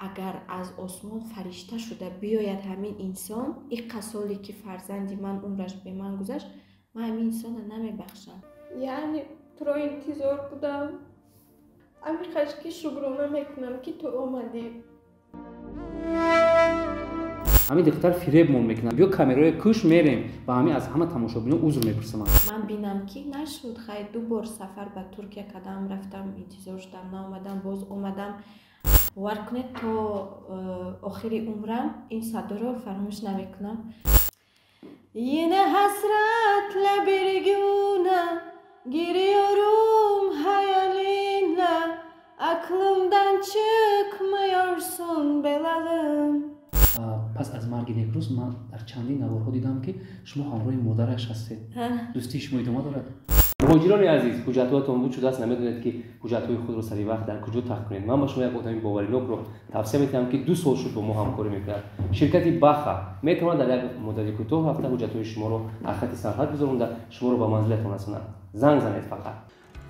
اگر از آسمان فرشته شده بیاید همین انسان، این سالی که فرزندی من عمرش به من گذشت، من همین انسان رو نمیبخشم. یعنی تو رو انتظار بودم، همین خشکی شکرانه میکنم که تو اومدی. همین دختر فریبمون میکنن، بیا کامرای کش میریم و همین از همه تماشابینان عذر میپرسم. من بینم که نشد، خیلی 2 بار سفر به ترکیه کردم، رفتم انتظار شدم، نامدم، باز اومدم. باور کنید تا آخری عمرم این صدا رو فراموش نمیکنم. Yine hasretle bir güne giriyorum hayalinle, aklımdan çıkmıyorsun belalım. پس از مرگ نیکروز من در چندین نوارها دیدم که شما همراه مادرش هستید. دوستی شما ادامه دارد. مهاجران عزیز، حجت‌هاتون وجود است، نمیدونید که حجت‌های خود رو سریع وقت در کجا تحقیق کنید. من با شما یک آدم باوریناک رو توصیه می‌کنم که 2 سال شد با ما همکاری می‌کند. شرکت بخا می‌تواند در یک مدت کوتاه هفته حجت‌های شما رو در خط سرحد بذارونده شما رو به منزلتون رساند. زنگ زنید فقط.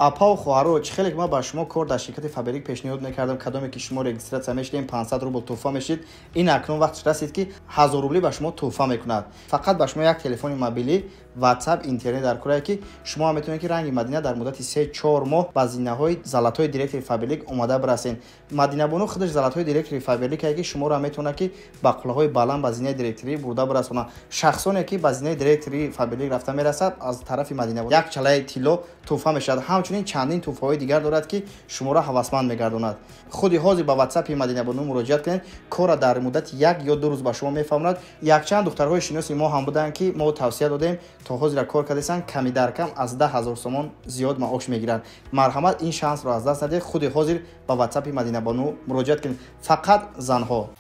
اپا و خواهرو چه خیلی که ما با شما کار در شرکت فابریک پیشنهاد میکردم، کدامی که شما رجیستراسیون میشدین 500 روبل تحفه میشید. این اکنون وقت رسید که 1000 روبلی به شما تحفه میکند. فقط به شما یک تلفن موبیلی، واتساپ، اینترنت در کره که شما میتونید که رنگ مدینه در مدت 3-4 ماه با زینه‌های زلات‌های دایرکت فابریک اومده برسین. مدینه بانو خودش زلات‌های دایرکت فابریک که شما را میتونه که باقلاهای بالام با زینه دایرکتری برده برسونه. شخصانی که با زینه دایرکتری فابریک رفته میرسد از طرف مدینه بانو یک چله طلا تحفه میشد. همچنین چندین تحفه‌های دیگر دارد که شما را هوسمند میگرداند. خودی حاضر با واتساپ مدینه بانو مراجعه کنید، کار در مدت 1 یا 2 روز با شما میفهمند. یک چند دخترهای شناسی ما هم بودن که ما توصیه دادیم تا حاضر کار کردن، کمی در کم از 10,000 سومان زیاد معاش میگیرند. مرحمت این شانس را از دست ندید، خودی حاضر با واتساپ مدینه بانو مراجعه کنید. فقط زنها.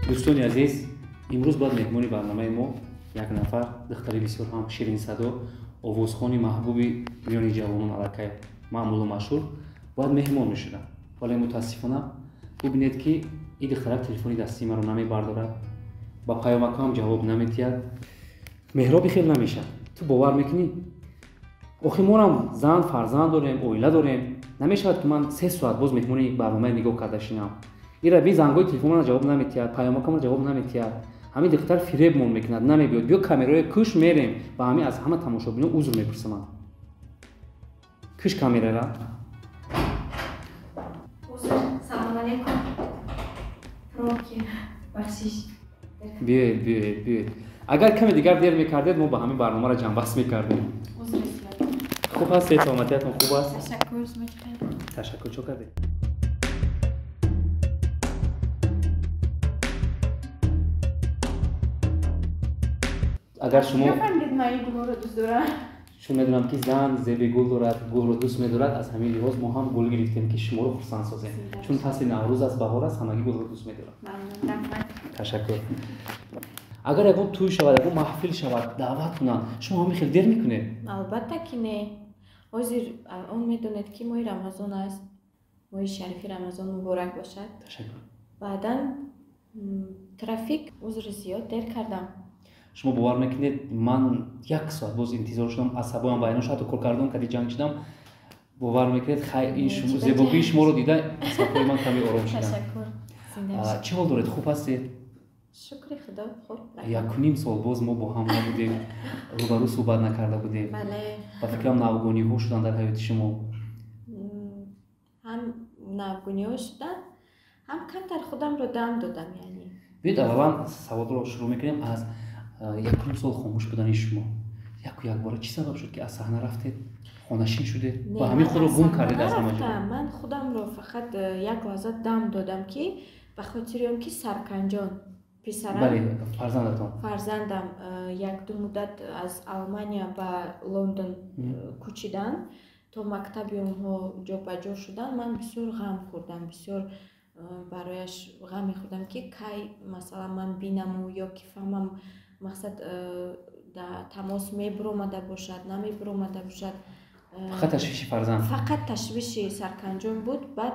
دوستان عزیز، امروز بعد مهمانی برنامه ما یک نفر دختری بسیار هم شیرین صدا، آوازخوانی محبوبی میان جوانان علاقه معمول و مشهور باید مهمان میشدن، ولی متاسفانه ببینید که این دختر تلفنی دستی ما رو نمیبردارد، با پیامک هم جواب نمیدهد، مهرابی خیلی نمیشه. تو باور میکنی؟ آخه ما هم زن فرزند داریم، اویله داریم، نمیشود که من 3 ساعت باز مهمانی برنامه نگاه کرده شینم. این ربی زنگای تلفن رو جواب نمیدهد، پیامکم رو جواب نمیدهد. همین دختر فریبمون میکند، نمیبیاد، بیا کامرای کش میریم و همین از همه تماشابینان عذر میپرسم. کش کامرا را. سلام علیکم. روکی بخشش. بیاید. اگر کمی دیگر دیر میکردید ما با همین برنامه را جنبست میکردیم. عذر میخوام. خوب است، سلامتیتون خوب است؟ تشکر میکنم. تشکر چه کردید؟ اگر شما نفهمید من این گل رو دوست دارم. شما میدونم که زن زیب گل دارد، گل رو دوست می‌دارد. از همین لحاظ ما هم گل گرفتیم که شما رو خرسند سازیم، چون فصل نوروز است، بهار است، همگی گل رو دوست می‌دارند. ممنونم. تشکر. اگر یکم توی شود، یکم محفل شود، دعوت کنن، شما هم خیلی دیر میکنید. البته که نه. حاضر اون میدونید که ماه رمضان است، ماه شریف رمضان مبارک باشد. تشکر. بعداً ترافیک عذر زیاد دیر کردم. شما باور میکنید من 1 ساعت باز انتظار شدم، عصبانیم با اینا شاید کار کردم که جنگ شدم. باور میکنید خیلی شما زیبایی شما رو دیده عصبای من کمی آرام شدم. تشکر. چه حال دارید؟ خوب هستید؟ شکر خدا خوب. 1.5 سال باز ما با هم نبودیم، روبرو صحبت نکرده بودیم. بله. با فکرم نوگانی ها شدن در حیات شما. هم نوگانی ها شدن، هم کمتر خودم رو دم دادم. یعنی بیاید اولا سوال رو شروع میکنیم از 1 سال خاموش بودن شما. یک بار چی سبب شد که از صحنه رفتید؟ خونشین شدید و همین خود رو گم کردید از همه جا؟ من خودم رو فقط یک لحظه دم دادم که به خاطر که سرکنجان پسرم، بله فرزندم 1-2 مدت از آلمانیا به لندن کوچیدن تا مکتب اونها جا به جا شدن. من بسیار غم خوردم، بسیار برایش غم می‌خوردم که کی مثلا من بینم و یا که فهمم مقصد در تماس میبرومده باشد نمیبرومده باشد. فقط تشویش فرزند، فقط تشویش سرکنجان بود. بعد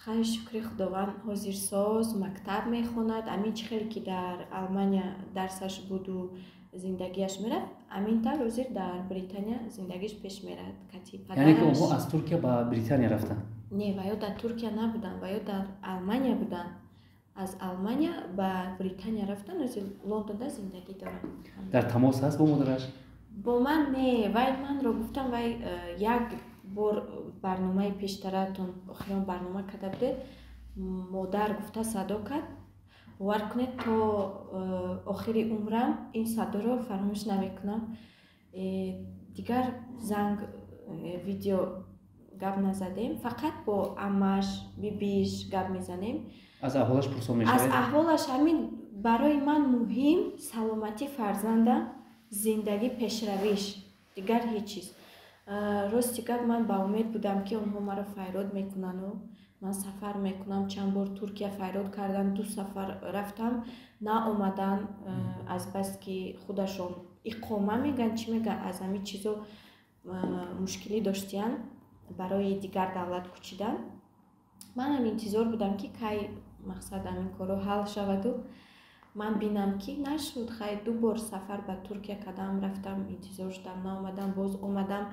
خیلی شکر خداوند حاضرساز مکتب میخواند. امین چخیلی که در آلمانیا درسش بود و زندگیش میرفت، امین تا روزی در بریتانیا زندگیش پیش میرد. یعنی که اونها از ترکیه به بریتانیا رفتن؟ نه، و در ترکیه نبودن، و در آلمانیا بودن. از آلمانیا به بریتانیا رفتن و لندن زندگی دارن. در تماس هست با مادرش؟ با من نه، وای من رو گفتم وای یک بار برنامه پیشترتون آخرین برنامه کرده بود، مادر گفته صدا کرد باور کنید تا آخری عمرم این صدا رو فراموش نمیکنم. دیگر زنگ ویدیو گپ نزدیم، فقط با عمش بیبیش گپ میزنیم. از احوالش پرسان میشه؟ از احوالش همین برای من مهم سلامتی فرزندم، زندگی پیشرویش، دیگر هیچ چیز. راستی گپ من با امید بودم که اونها مرا فریاد میکنن و من سفر میکنم. چند بار ترکیه فریاد کردم، 2 سفر رفتم نه اومدن، از بس که خودشون اقامه میگن چی میگن از همین چیزو مشکلی داشتین برای دیگر دولت کوچیدن. من هم انتظار بودم که کی مقصد همین کارو حل شود و من بینم که نشد. خیلی 2 بار سفر به ترکیه کردم، رفتم انتظار شدم نامدم، باز اومدم.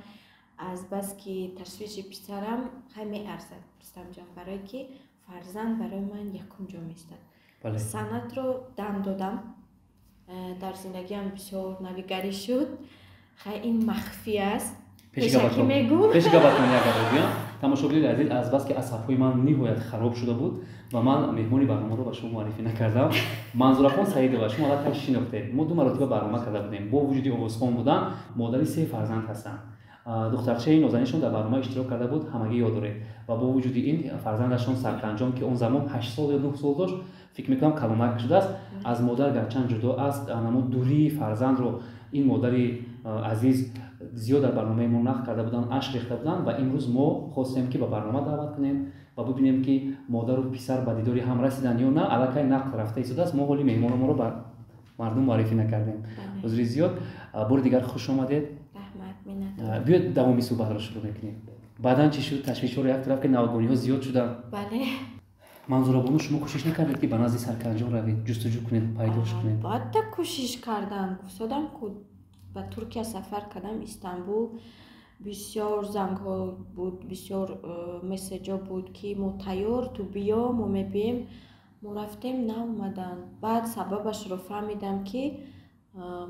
از بس که تشویش پسرم خیلی میارزد رستم جان، برای که فرزند برای من یکم جا میستد. بله. سند رو دم دادم، در زندگیم بسیار نویگری شد. خیلی این مخفی است. پیش که میگم پیش گفتم یک بار تماشاگران عزیز، از بس که عصبهای من نهایت خراب شده بود و من مهمانی برنامه رو به شما معرفی نکردم. منظور خان سعید و شما الان شناخته. ما 2 مرتبه برنامه کرده بودیم. با وجودی اوزخان بودن، مادری 3 فرزند هستند. دخترچه نازنینشون در برنامه اشتراک کرده بود، همگی یاد داره. و با وجودی این فرزندشون سرکنجام که اون زمان 8 سال یا 9 سال داشت، فکر میکنم کلمک شده است. از مادر گرچند جدا است، اما دوری فرزند رو این مادری عزیز زیاد در برنامه ما نقل کرده بودن، اشک ریخته بودن و امروز ما خواستیم که به برنامه دعوت کنیم و ببینیم که مادر و پسر به دیداری هم رسیدن یا نه. الکی نقل رفته ایستاده است. ما حالی مهمان ما رو به مردم معرفی نکردیم. عذر زیاد. بار دیگر خوش آمدید. بیاید دوامی صحبت را شروع کنیم. بعداً چی شد؟ تشویش‌ها رو یک طرف که ناگهانی‌ها زیاد شدن. بله. منظور بانو شما کوشش نکردید که به نزد سرکنجام روید، جستجو کنید، پیداش کنید؟ البته کوشش کردم. گفتم که به ترکیه سفر کردم، استانبول بسیار زنگ‌ها بود، بسیار مسیج‌ها بود که ما تیار تو بیا ما میبیم. ما رفتیم نه اومدن. بعد سببش رو فهمیدم که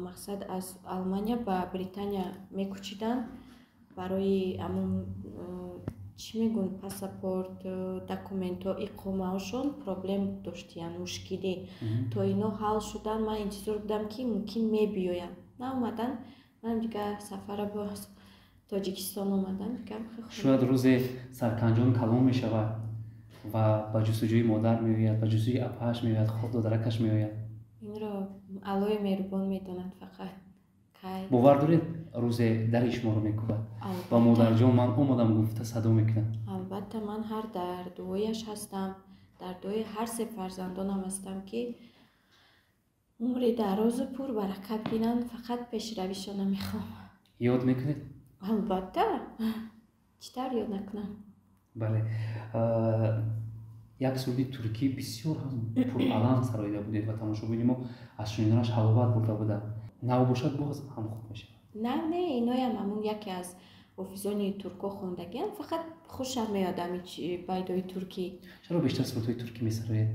مقصد از آلمانیا به بریتانیا میکوچیدن برای همون چی میگن پاسپورت، دکومنت ها، اقامه هاشون پروبلم داشتین، مشکلی. تا اینا حل شدن من انتظار بودم که ممکن میبیایم، نه اومدن. من دیگه سفر با تاجیکستان اومدم دیگه. شاید روز سرکنجام کلام میشود و با جستجوی مادر میآید، با جستجوی اپاش میآید، خود دادرکش میآید. این رو الهی مهربان میداند. فقط باور دارید روز در شما رو میکوبد و مادر جان من اومدم گفته صدا میکنم. البته من هر در دعایش هستم، در دعای هر 3 فرزندانم هستم که عمر دراز و پر برکت بینن. فقط پیشرویشون میخوام. یاد میکنید؟ البته. چطور یاد نکنم؟ بله. یک سولی ترکی بسیار هم پر علم سرایده بودید و تماشاگران ما از شنیدنش حلاوت برده بودند. نه باشد باز هم خوب میشه. نه اینای هم همون یکی از حافظان ترکو خوندگی هم. فقط خوشم میاد همین بیدای ترکی. چرا بیشتر سرودهای ترکی میسرایید؟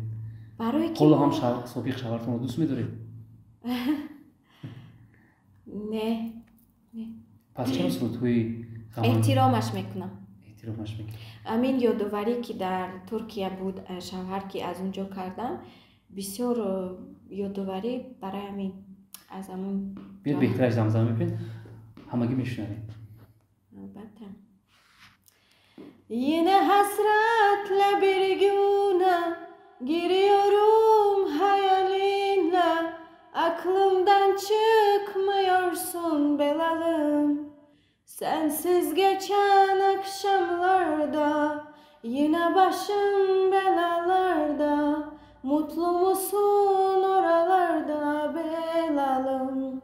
برای که حالا هم سابق شوهرتون رو دوست میدارید؟ نه. پس چرا سرودهای احترامش میکنم. امین یادآوری که در ترکیه بود، شوهر که از اونجا کردم، بسیار یادآوری برای همین از همون بیاد بهترش زمزمه بپین همگی میشنویم. البته. Yine hasretle bir güne giriyorum hayalinle, aklımdan çıkmıyorsun belalım. Sensiz geçen akşamlarda, yine başım belalarda, mutlu musun oralarda belalım?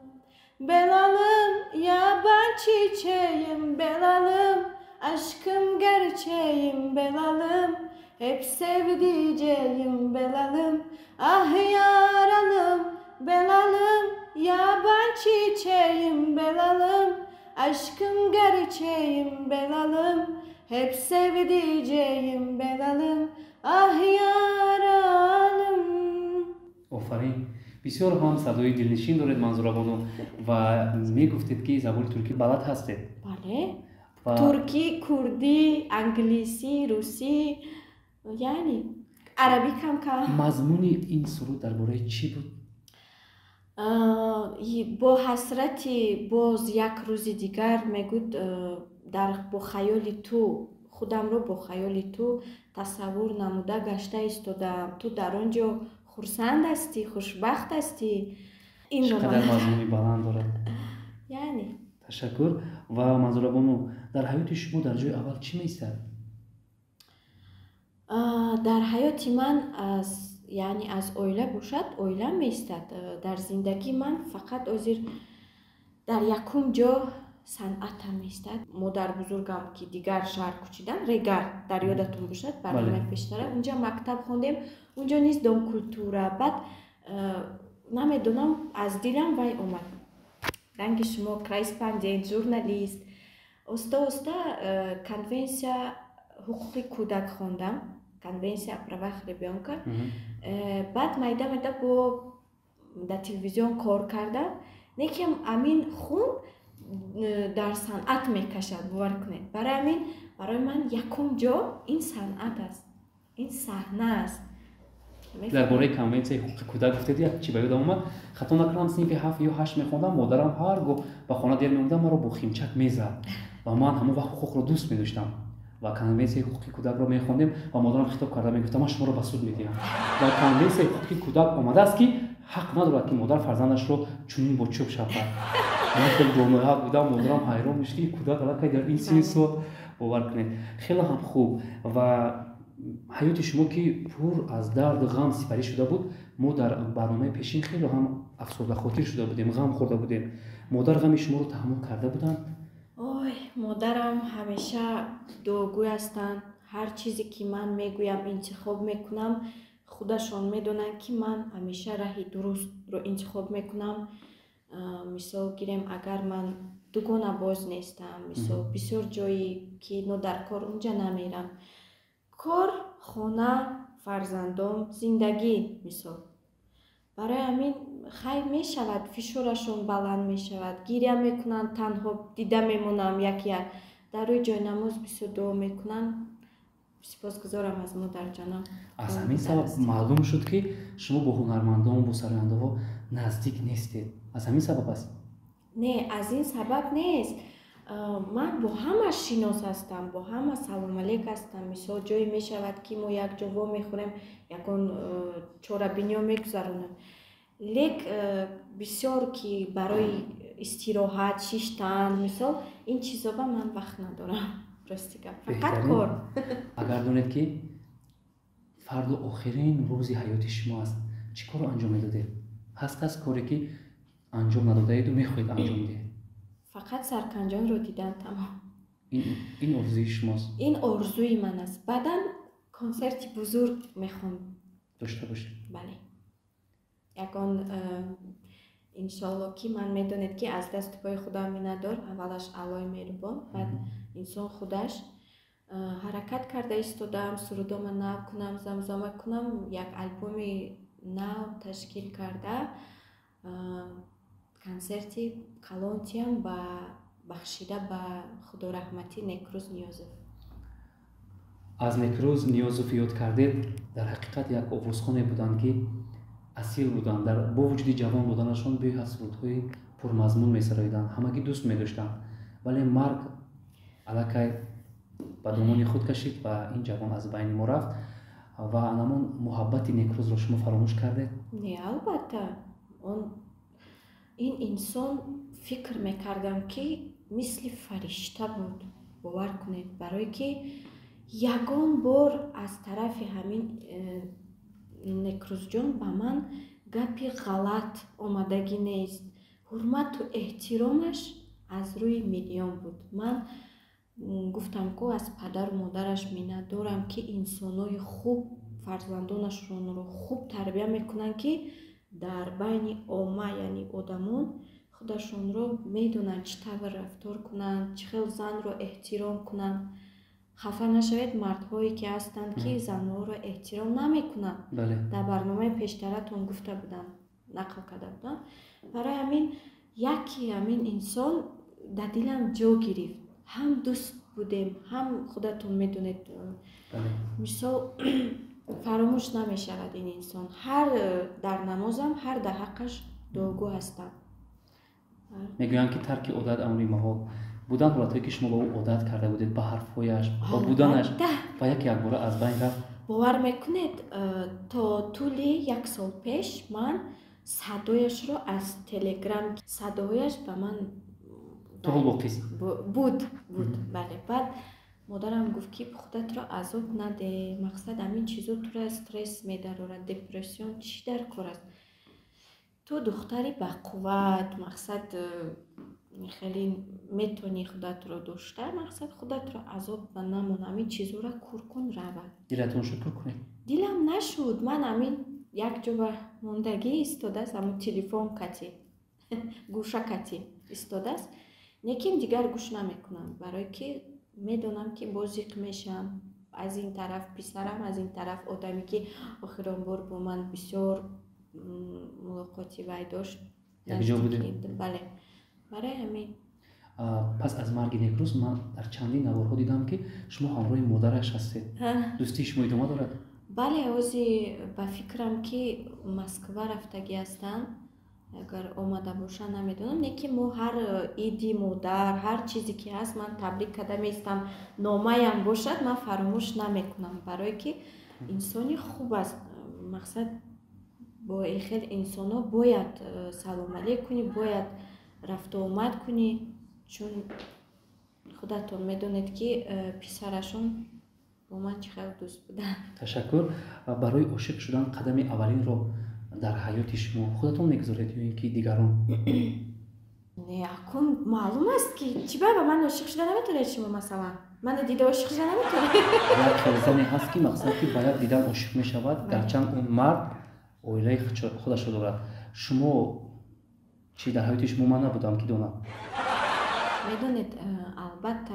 Belalım ya ben çiçeğim belalım, aşkım gerçeğim belalım. hep sevdiceğim belalım. Ah yaralım belalım, yaban çiçeğim belalım. Aşkım gerçeğim belalım, hep sevdiceğim belalım. Ah yaralım. офарин бисёр ҳам садои дилнишин доред манзурабону ва мегуфтед ки забони туркӣ балад ҳастед. Бале. Турки, курди, англиси, руси, яъни араби кам-кам. мазмуни ин суруд дар бораи чӣ буд? бо ҳасрати боз як рӯзи дигар мегӯд бо хаёли ту, худамро бо хаёли ту тасаввур намуда гашта истодаам. Ту дар он ҷо хурсанд ҳастӣ, хушбахт ҳастӣ. Чӣ қадар мазмуни баланд дорад. яъне ташаккур. ва манзурабону дар ҳаёти шумо дар ҷои аввал чӣ меистад? дар ҳаёти ман яъне аз оила бошад, оила меистад. Дар зиндагии ман фақат озир дар якум ҷо санъатам меистад. Модарбузургам ки дигар шаҳр кӯчидан, Регар, дар ёдатон бошад, барномаи пештара, унҷа мактаб хондем, унҷо низ домкультура. Баъд намедонам, аз дилам вай омад. ранги шумо корреспондент, журналист. Оста конвенсия ҳуқуқи кӯдак хондам, конвенсия о правах ребёнка. баъд майда бо дар телевизион кор кардам. некам амин хун дар санъат мекашад, бовар кунед. барои амин барои ман якум ҷо ин санъат аст, ин саҳна аст. дар бораи конвенсияи ҳуқуқи кӯдак гуфтед, як чӣ ба ёдам омад. хато накардам, синфи 7 ё 8 мехондам. модарам ҳар гоҳ ба хона дер меомадам, маро бо химчак мезад ва ман ҳамон вақт ҳуқуқро дӯст медоштам ва конвенсияи ҳуқуқи кӯдакро мехондем ва модарам хитоб карда мегуфтам, ман шуморо ба суд медиҳам. ва конвенсияи ҳуқуқи кӯдак омадааст ки ҳақ надорад ки модар фарзандашро чунин бо чӯб шапад. ман хеле боноҳақ будам, модарам ҳайрон мешд ки кӯдак аллакай дар ин синни сол. бовар кунед, хеле ҳам хуб. ва ҳаёти шумо ки пур аз дарду ғам сипарӣ шуда буд. мо дар барномаи пешин хеле ҳам афсурдахотир шуда будем, ғам хӯрда будем. модар ғами шуморо таҳаммул карда буданд? ой, модарам ҳамеша дуогӯй ҳастанд. ҳар чизе ки ман мегӯям, интихоб мекунам, худашон медонанд ки ман ҳамеша раҳи дурустро интихоб мекунам. мисол гирем, агар ман дугона боз нестам, мисол бисёр ҷои ки нодар кор, унҷа намерам. кор, хона, фарзандом, зиндагӣ мисол. барои ҳамин хайр мешавад, фишорашон баланд мешавад, гиря мекунанд, танҳо дида мемонам як. дар рӯи ҷойнамоз бисёр дуо мекунанд. сипосгузорам аз модарҷонам. аз ҳамин сабаб маълум шуд ки шумо бо ҳунармандон, бо сарояндаҳо наздик нестед. аз ҳамин сабаб аст? Не, аз ин сабаб нест. ман бо ҳама шинос ҳастам, бо ҳама салом алейк ҳастам. мисол ҷое мешавад ки мо як ҷо во мехӯрем, ягон чорабиниё мегузаронем. лек бисёр ки барои истироҳат шиштан, мисол ин чизоба ман вақт надорам. рости гап, фақат кор. агар донед ки фарду охирин рӯзи ҳаёти шумо аст, чӣ корро анҷом медодед? ҳаст коре ки анҷом надодаеду мехоҳед анҷом диҳед? фақат сарканҷонро дидан тамом. ин орзуи шумост? ин орзуи ман аст. баъдан консерти бузург мехоҳам дошта бошед. бале, ягон иншоалло ки ман медонед ки аз дасту пои худам минатдор, аввалаш аллои меҳрубон, баъд инсон худаш ҳаракат карда истодам, сурудома нав кунам, замзама кунам, як албоми нав ташкил карда консерти калонтиам ба бахшида ба худораҳмати Некрӯз Ниёзов. аз Некрӯз Ниёзов ёд кардед. дар ҳақиқат як овозхоне буданд ки асил буданд. бо вуҷуди ҷавон буданашон беҳад сурудҳои пурмазмун месароиданд, ҳамагӣ дӯст медоштанд. вале марг аллакай ба домони худ кашид ва ин ҷавон аз байни мо рафт. ва анамон муҳаббати Некрӯзро шумо фаромӯш кардед? Не, албатта. ин инсон фикр мекардам ки мисли фаришта буд. бовар кунед, барое ки ягон бор аз тарафи ҳамин Некрӯзҷон ба ман гапи ғалат омадагӣ нест. ҳурмату эҳтиромаш аз рӯи миллион буд. ман گفتم که از پدر و مادرش منت دارم که انسانای خوب فرزندانشون رو خوب تربیت میکنن که در بین عامه یعنی آدمون خودشون رو میدونن چطور رفتار کنن، چه زن رو احترام کنن. خفه نشوید مردهایی که هستند که زنها رو احترام نمیکنن. در برنامه پیشترتون گفته بودم، نقل کرده بودم. برای همین یکی همین انسان در دلم جا گرفت. هم دوست بودیم، هم خودتون میدونید مثال فراموش نمیشود این انسان. هر در نمازم هر در حقش دعاگو هستم. میگویند که ترک عادت امری محال بودن حالتی که شما با او عادت کرده بودید، به حرفایش با بودنش و یک بار از بین رفت. باور میکنید تا طول 1 سال پیش من صدایش رو از تلگرام صدایش به من بود. بله. بعد مادرم گفت که خودت رو عذاب نده، مقصد همین چیزو تو رو استرس میداره، دپرسیون چی در کار است؟ تو دختری با قوت، مقصد خیلی میتونی خودت رو داشته، مقصد خودت رو عذاب نمون، همین چیزو رو کور کن رود. دلتون شد کور کنید؟ دلم نشد. من همین یک جا به موندگی ایستاده است، همون تلفن کتی گوشه کتی ایستاده است، یکیم دیگر گوش نمیکنم، برای که میدونم که بازیق میشم. از این طرف پسرم، از این طرف آدمی که آخرین بار با من بسیار ملاقاتی وای داشت یک جا بودیم. بله. برای همین پس از مرگ نیکروز من در چندین نوارها دیدم که شما همراه مادرش هستید. دوستی شما ادامه دارد؟ بله. اوزی با فکرم که مسکو رفتگی هستن، اگر آمده باشن نمیدونم، نه که ما هر ایدی مادر هر چیزی که هست من تبریک کرده میستم، نامه‌ام باشد من فراموش نمیکنم، برای که انسانی خوب است. مقصد با این خیلی انسانا باید سلام علیک کنی، باید رفت و آمد کنی، چون خودتون میدونید که پسرشون با من چقدر دوست بودن. تشکر. برای عاشق شدن قدم اولین رو در حیات شما خودتون میگذارید یا اینکه دیگران؟ نه اکن معلوم است که چی به من عاشق شدن نمیتونه. شما مثلا من دیده عاشق شدن نمیتونه. یک خیزانی هست که مقصد که باید دیدن عاشق میشود، گرچند اون مرد اویله خودش رو دارد. شما چی در حیات شما؟ من نبودم که دونم. میدونید البته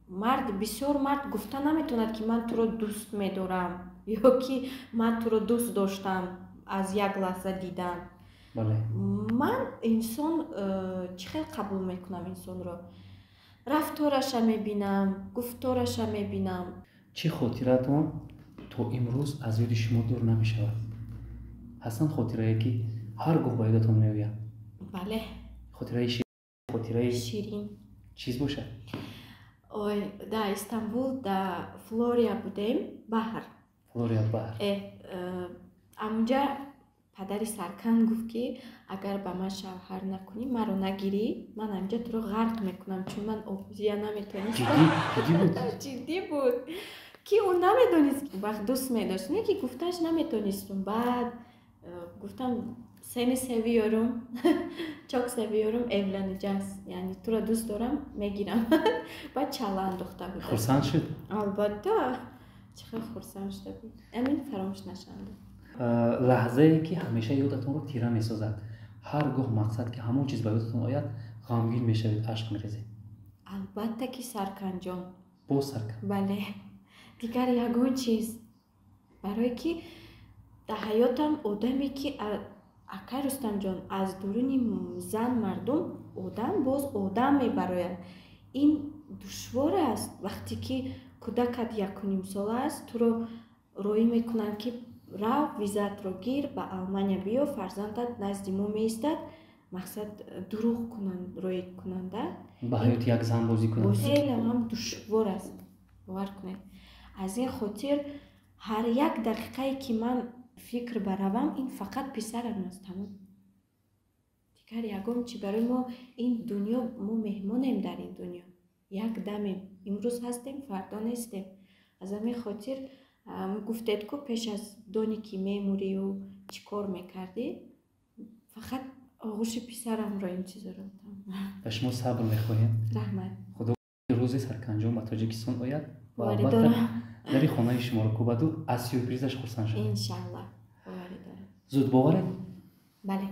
مرد بسیار مرد گفته نمیتوند که من تو رو دوست میدارم یا که من تو رو دوست داشتم از یک لحظه دیدن. بله. من انسان چقدر قبول میکنم انسان رو، رفتارش میبینم، گفتارش میبینم. چی خاطراتون تا امروز از یاد شما دور نمیشود؟ حسن خاطرهایی که هر گوه با یادتون میآید؟ بله. خاطره شیرین چیز باشه؟ در استانبول در فلوریا بودیم، بحر. اونجا پدری سرکن گفت که اگر با من شوهر نکنی من رو نگیری، من اینجا تو رو غرق میکنم، چون من آبزیا نمیتونستم. جدی بود که اون نمیدونست وقت دوست میداشت، نه که گفتش نمیتونستم. بعد گفتم seni seviyorum çok seviyorum evleneceğiz, yani تو رو دوست دارم میگیرم. بعد چالان دختر بود. خرسند شد؟ البته چقدر خرسند شده بود. امین فراموش نشنده. لحظه ای که همیشه یادتون رو تیره میسازد، هرگاه مقصد که همون چیز به یادتون آید غمگین میشوید، اشک میریزید؟ البته که سرکن جان. با سرکن؟ بله. دیگر یگان چیز، برای که در حیاتم آدمی که اکای رستم جان از درون زن مردم آدم باز آدم میبراید. این دشوار است. وقتی که کودکت 1.5 سال است تو رو روی میکنن که رو ویزت رو گیر به آلمانیا بیا، فرزندت نزد ما میستد، مقصد دروغ کنن روی کننده به حیات یک زن بازی کنن. خیلی هم دشوار است، باور کنید. از این خاطر هر یک دقیقه که من فکر بروم این فقط پسرم است. تمام دیگر یگام چی برای ما این دنیا، ما مهمانیم در این دنیا، یک دمیم، امروز هستیم فردا نیستیم. از همین خاطر گفتید که پیش از دانی که میموری و چی کار میکردی، فقط آغوش پسرم را این چیز را و شما صبر میخواهیم. رحمت. خدا روز سرکنجام به تاجیکستان آید و باوری البته دارم. در خانه شما رو کوبدو از سورپریزش خرسند شد. انشالله. باوری دارم. زود باوره؟ بله.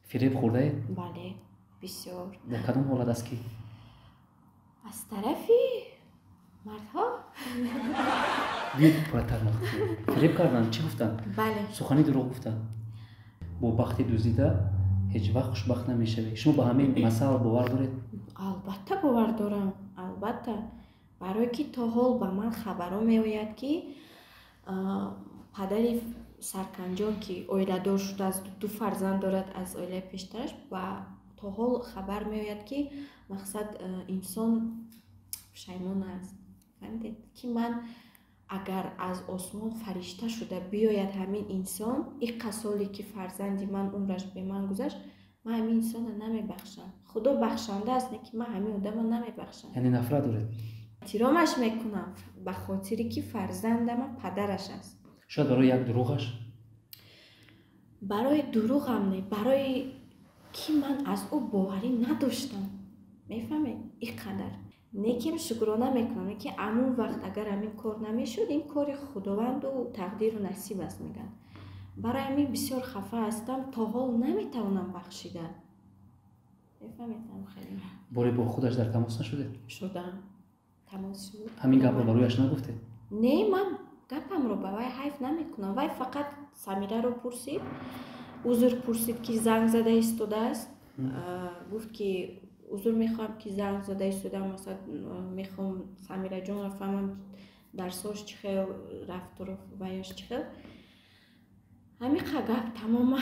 فریب خورده اید؟ بله. بسیار. در کدام حالت است که؟ از طرفی مردها. بیاید پرتر مختصر. فریب کردن چی گفتن؟ بله. سخنی دروغ گفتن. با بختی دزدیده هیچ وقت خوشبخت نمیشوی. شما به همین مسائل باور دارید؟ البته باور دارم. البته برای که تا حال به من خبرها میآید که پدر سرکنجان که اویله‌دار شده از دو فرزند دارد از اویله پیشترش و تا حال خبر میآید که مقصد انسان پشیمان است. فهمیدید که من اگر از آسمان فرشته شده بیاید همین انسان این سالی که فرزندی من عمرش به من گذشت من همین انسان رو نمیبخشم. خدا بخشنده است نه که من همین آدم رو نمیبخشم. یعنی نفرت دارید؟ احترامش میکنم به خاطری که فرزند من پدرش است. شاید برای یک دروغش؟ برای دروغ هم نه، برای که من از او باوری نداشتم. میفهمید؟ این قدر نیکیم شکرانه میکنم که همون وقت اگر همین کار نمیشد این کار خداوند و تقدیر و نصیب است میگن. برای همین بسیار خفه هستم تا حال نمیتونم بخشیدن. میفهمیدم خیلی باری با خودش در تماس نشده؟ شدم. تماس شد. همین گپ رو برایش نگفته؟ نه من گپم رو به وی حیف نمیکنم. وی فقط سمیره رو پرسید، عذر پرسید که زنگ زده ایستاده است. گفت که عذر میخوام که زنگ زده ایستادم، مثلا میخوام سمیره جان رو فهمم درساش چخیل رفت رو ویاش چخیل. همین گپ تمام.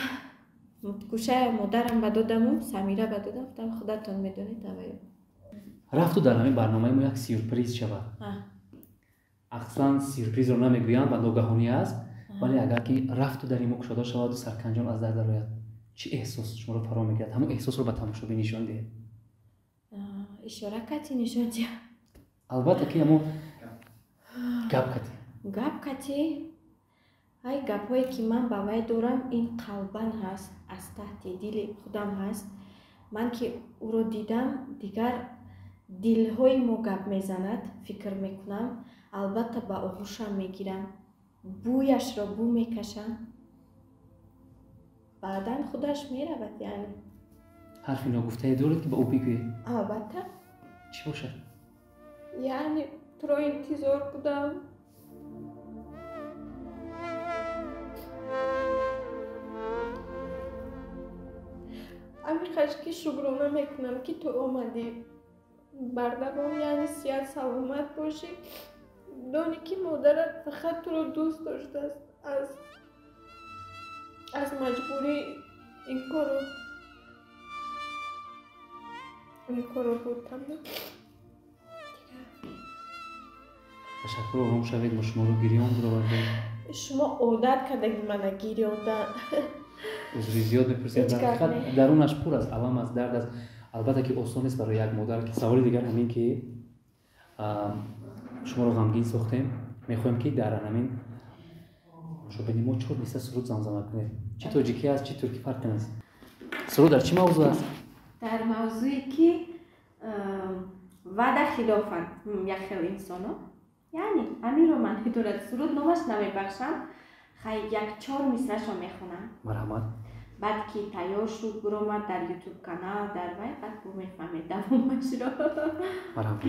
گوشه مادرم بدادم و سمیره بدادم. گفتم خودتون میدونید اوایل. رفت و در همین برنامه ما یک سورپریز شود. اصلا سورپریز رو نمیگویند و ناگهانی است، ولی اگر که رفت و در این مکشادا شود و سرکنجان از در درآید چه احساس شما رو فرا میگیرد؟ همون احساس رو به تماشابین نشان دهید. اشاره کتی نشان دهید. البته که همون گپ کتی های گپایی که من با وی دارم این قلبن هست، از تحت دل خودم هست. من که او رو دیدم دیگر دلهای ما گپ میزند، فکر میکنم. البته با آغوشم میگیرم، بویش را بو میکشم، بعدا خودش میرود. یعنی حرفی ناگفته دارید که به او بگویید؟ البته. چی باشد؟ یعنی تو را انتظار بودم. همیشه که شکرانه میکنم که تو آمدی. بردوام یعنی صحت سلامت باشی. دانی که مادرت فقط تو رو دوست داشته است. از مجبوری این کارو بودم. تشکر آرام شوید. ما شما رو گریان بود آورده. شما عادت کردید من گریاندن. عذری زیاد میپرسید. در حقیقت درونش پر از الم، از درد است. البته که آسان نیست برای یک مادر. که سوال دیگر همین که شما رو غمگین ساختیم. میخوایم که در همین شبیه ما 4 لیست سرود زمزمه کنید. چی تاجیکی است، چی ترکی فرق نیست. سرود در چی موضوع است؟ در موضوعی که وعده خلافن یک خیل انسانو، یعنی همین رو من دارد سرود نامش نمیبخشم. خیلی 1-4 مصرعش رو میخونم. مرحمت. بعد که تیار شد برامد در یوتیوب کانال در وی بعد بو میفهمید دوامش رو. مرحمت.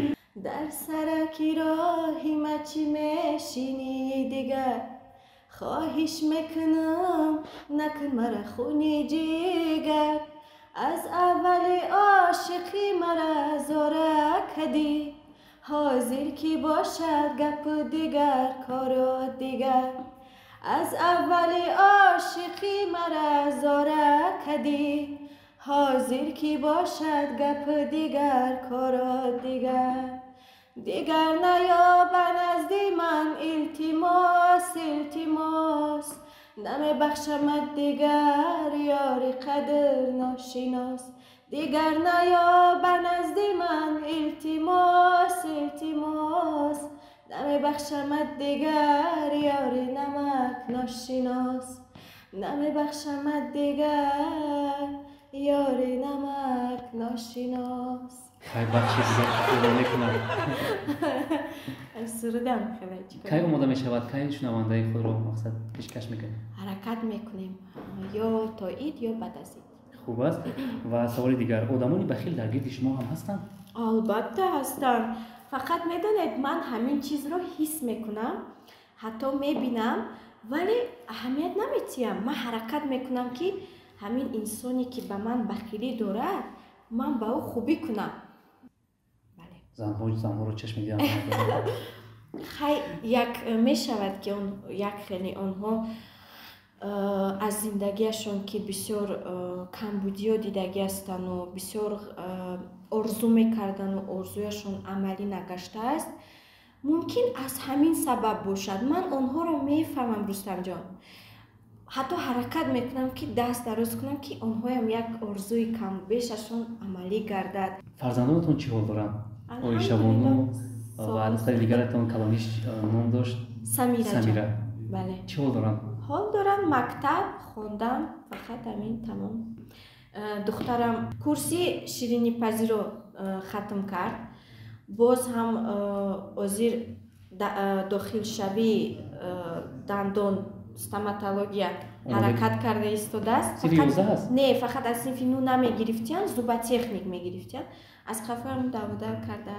در سرکی راهی مچی میشینی دیگر، خواهش میکنم نکن مرا خونی جگر. از اول عاشقی مرا زاره کدی، حاضر کی باشد گپ دیگر کار دیگر. از اول عاشقی مرا زاره کدی، حاضر کی باشد گپ دیگر کار دیگر. دیگر نیا به نزد من التماس، نمیبخشمت دیگر یار قدر ناشناس. دیگر نیا به نزد من التماس، نمیبخشمت دیگر یار نمک ناشناس. نمیبخشمت دیگر یار نمک ناشناس. خیلی بخشی دیگه خدا میکنم. سرودم خیلی. کی اومده میشود کی شنونده خود رو مقصد پیشکش میکنیم؟ حرکت میکنیم یا تا اید یا بعد از اید. خوب است. و سوال دیگر، آدمانی بخیل در گرد شما هم هستند؟ البته هستن. فقط میدونید من همین چیز رو حس میکنم، حتی میبینم ولی اهمیت نمیتیم. من حرکت میکنم که همین انسانی که به من بخیلی دارد من با او خوبی کنم. زنها رو چشم دیدن. خیلی یک میشود که یک خیلی آنها از زندگیشون که بسیار کمبودی دیدگی هستن و بسیار آرزو میکردن و آرزویشون عملی نگشته است، ممکن از همین سبب باشد. من آنها رو میفهمم رستم جان، حتی حرکت میکنم که دست دراز کنم که آنها هم یک آرزوی کم بیششون عملی گردد. فرزندانتون چی حال دارن؟ آیشه بانو و از خیلی دیگرتون کلانیش نام داشت سمیره. بله. چی حال دارن؟ حال دارن، مکتب خوندم، فقط همین تمام. دخترم کورسی شیرینی پزی رو ختم کرد، باز هم وزیر داخل شوی دندان استоматология حرکت کرده ایستاده است. فقط نه، فقط از صنف نو نمیگرفتن، زوباتехник میگرفتن. از خفرم داودا کرده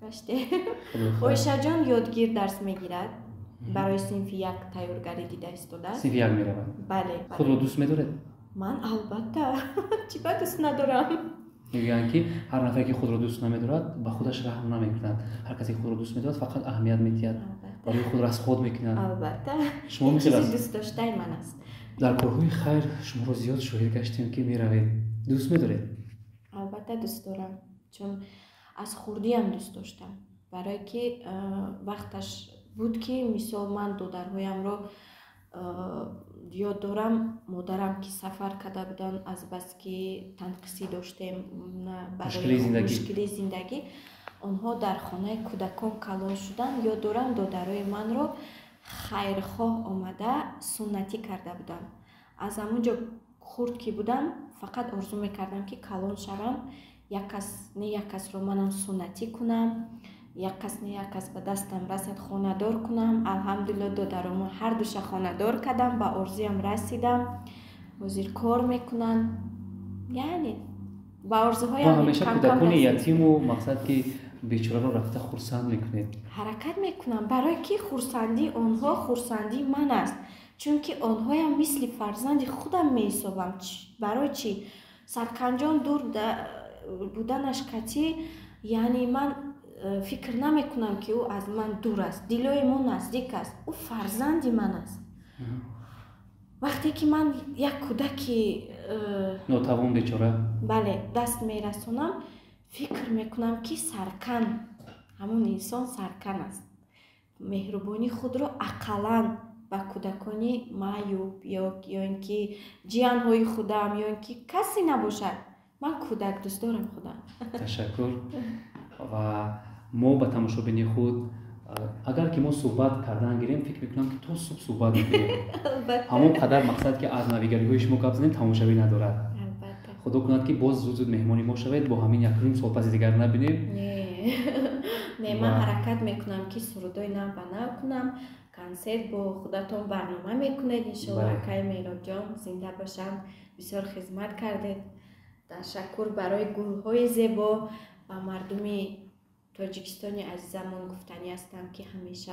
گشته. آیشه جان یادگیر درس میگیرد، برای صنف یک تیارگری دیده ایستاده است. صنف یک میرود. بله. خود رو دوست می‌دارد؟ من البته چیکار دوست ندارم. میگن که هر نفری که خود رو دوست نمی‌دارد به خودش رحم نمی‌کند. هر کسی خود رو دوست می‌دارد فقط اهمیت می‌دهد. برای خود را از خود می‌کند. البته. شما می‌خواهید دوست داشتن من است. در کارهای خیر شما رو زیاد شاهد گشتیم که می‌روید. دوست می‌دارید؟ البته دوست دارم، چون از خوردی هم دوست داشتم. برای که وقتش بود که مثال من دخترهایم رو یاد دارم، مادرم که سفر کرده بودن از بس که تنقیصی داشتیم برای مشکلی زندگی، آنها در خانه کودکان کلان شدن. یاد دارم دخترهای من رو خیرخواه آمده سنتی کرده بودن. از همونجا خورد که بودم فقط آرزو میکردم که کلان شوم، یک کس رو منم سنتی کنم، یک کس به دستم رسید خانه دار کنم. الحمدلله دخترم هر دوش خانه دار کردم، به آرزویم رسیدم، وزیر کار میکنن. یعنی با آرزوهایم همیشه کودکان یتیم و مقصد که بیچاره رو رفته خرسند میکنید. حرکت میکنم برای که خرسندی آنها خرسندی من است، چون که آنها هم مثل فرزند خودم میحسابم. برای چی؟ سرکنجان دور بودنش کتی، یعنی من فکر نمی کنم که او از من دور است، دلوی من نزدیک است، او فرزندی من است. وقتی که من یک کودکی ناتوان بیچاره بله دست می رسونم، فکر می کنم که سرکن، همون انسان سرکن است. مهربانی خود رو اقلن با کودکانی معیوب یا اینکه جیانهای خودم یا اینکه کسی نباشد. من کودک دوست دارم خودم. تشکر. و ما به تماشابین خود اگر که ما صحبت کردن گیریم فکر میکنم که تو صحبت میکنیم همون قدر مقصد که از نویگری های شما قبض نیم تماشابی ندارد. خدا کند که باز زود مهمانی ما شوید، با همین یک نیم سال پس دیگر نبینیم. نه من حرکت میکنم که سرودای نو کنم. کنسرت با خودتون برنامه میکنید انشالله که میراب جان زنده باشم. بسیار خدمت کردید. تشکر برای گروه‌های زیبا و مردمی تاجیکستانی عزیزمون گفتنی هستم که همیشه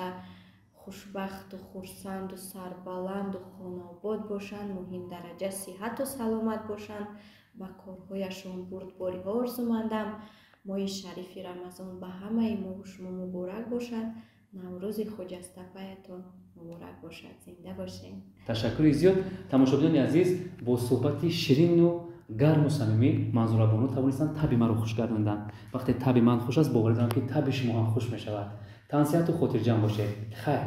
خوشبخت و خرسند و سربلند و خانه‌آباد باشند، مهم درجه صحت و سلامت باشند، با کارهایشون بردباری ها آرزومندم. ماه شریف رمضان به همه ما و شما مبارک باشد. نوروز خجسته پیتون مبارک باشد. زنده باشین. تشکر زیاد. تماشاگران عزیز، با صحبت شیرین و گرم و صمیمی منظور بانو توانستند طبع من رو خوش گرداندن. وقتی طبع من خوش است باور دارم که طبع شما هم خوش می شود. تنسیت و خاطرجمع باشید. خیر.